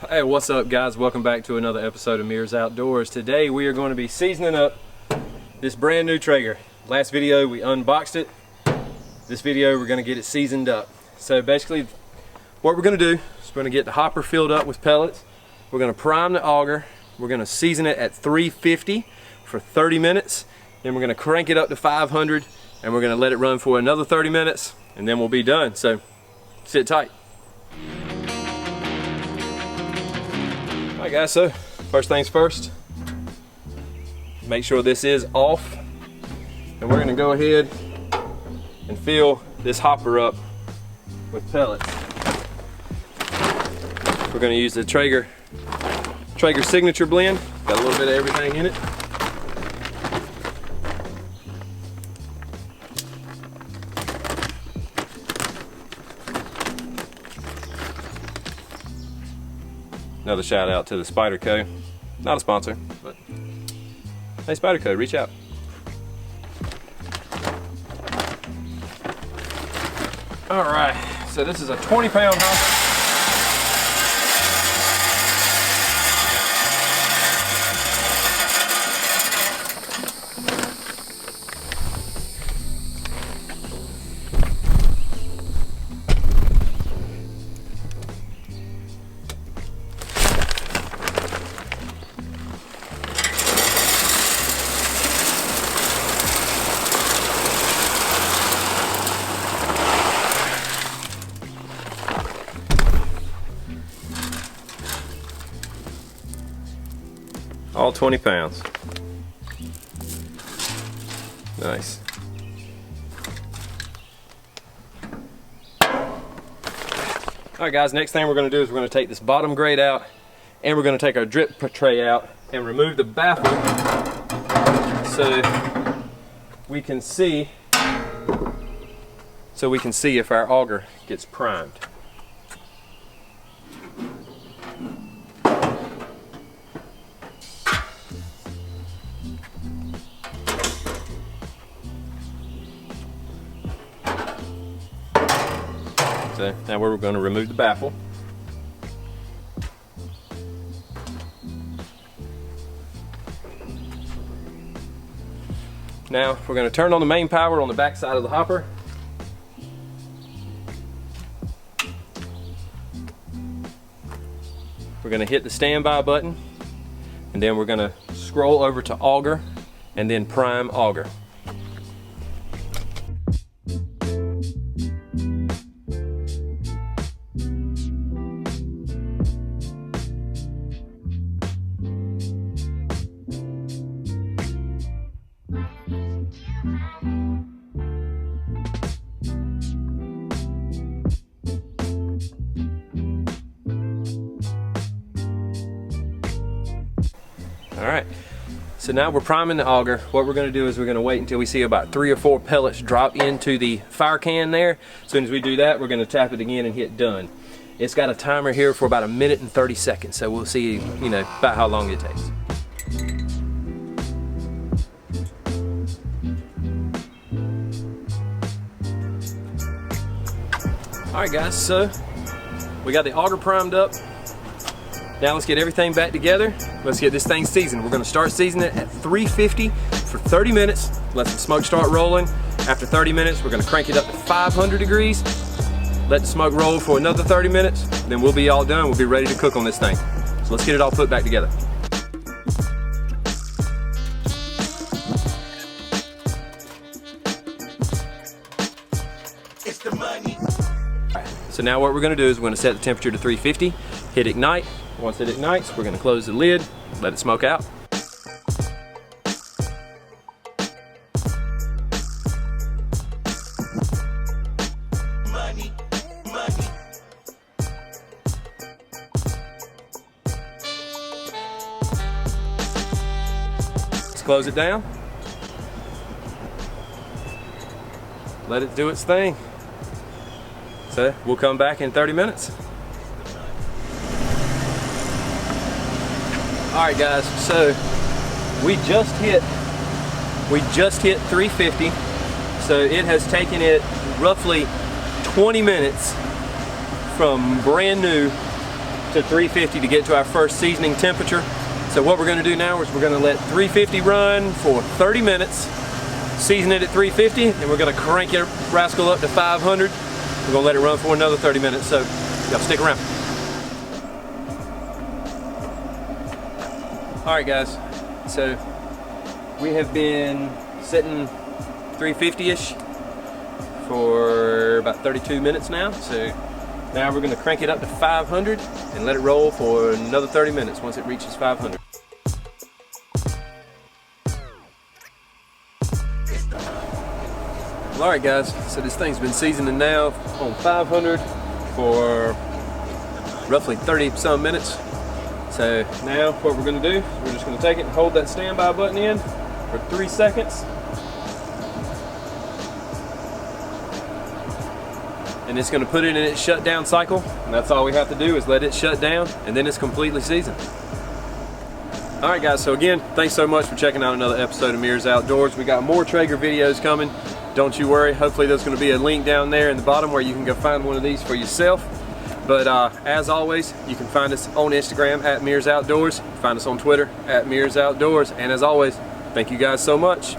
Hey, what's up guys? Welcome back to another episode of Mirrors Outdoors. Today we are going to be seasoning up this brand new Traeger. Last video we unboxed it. This video we're going to get it seasoned up. So basically what we're going to do is we're going to get the hopper filled up with pellets. We're going to prime the auger. We're going to season it at 350 for 30 minutes. Then we're going to crank it up to 500 and we're going to let it run for another 30 minutes and then we'll be done. So sit tight. Alright guys, so first things first, make sure this is off, and we're going to go ahead and fill this hopper up with pellets. We're going to use the Traeger Signature blend, got a little bit of everything in it. Another shout out to the Spider Co. Not a sponsor, but hey Spider Co, reach out. Alright, so this is a 20-pound hopper. All 20 pounds. Nice. Alright guys, next thing we're going to do is we're going to take this bottom grate out and we're going to take our drip tray out and remove the baffle so we can see if our auger gets primed. So now we're going to remove the baffle. Now we're going to turn on the main power on the back side of the hopper. We're going to hit the standby button and then we're going to scroll over to auger and then prime auger. Alright, so now we're priming the auger. What we're going to do is we're going to wait until we see about 3 or 4 pellets drop into the fire can there. As soon as we do that, we're going to tap it again and hit done. It's got a timer here for about 1 minute and 30 seconds, so we'll see, about how long it takes. Alright guys, so we got the auger primed up. Now let's get everything back together. Let's get this thing seasoned. We're going to start seasoning it at 350 for 30 minutes. Let the smoke start rolling. After 30 minutes, we're going to crank it up to 500 degrees. Let the smoke roll for another 30 minutes. Then we'll be all done. We'll be ready to cook on this thing. So let's get it all put back together. It's the money. All right, so now what we're going to do is we're going to set the temperature to 350, hit ignite. Once it ignites, we're going to close the lid, let it smoke out. Money, money. Let's close it down. Let it do its thing. So we'll come back in 30 minutes. Alright guys, so we just hit 350, so it has taken it roughly 20 minutes from brand new to 350 to get to our first seasoning temperature. So what we're going to do now is we're going to let 350 run for 30 minutes, season it at 350, and we're going to crank it rascal up to 500. We're going to let it run for another 30 minutes, so y'all stick around. Alright guys, so we have been setting 350-ish for about 32 minutes now. So now we're going to crank it up to 500 and let it roll for another 30 minutes once it reaches 500. Alright guys, so this thing's been seasoning now on 500 for roughly 30-some minutes. So now what we're going to do, we're just going to take it and hold that standby button in for 3 seconds. And it's going to put it in its shutdown cycle. And that's all we have to do is let it shut down, and then it's completely seasoned. Alright guys, so again, thanks so much for checking out another episode of Mears Outdoors. We got more Traeger videos coming. Don't you worry, hopefully there's going to be a link down there in the bottom where you can go find one of these for yourself. But as always, you can find us on Instagram at Mears Outdoors, find us on Twitter at Mears Outdoors, and as always, thank you guys so much.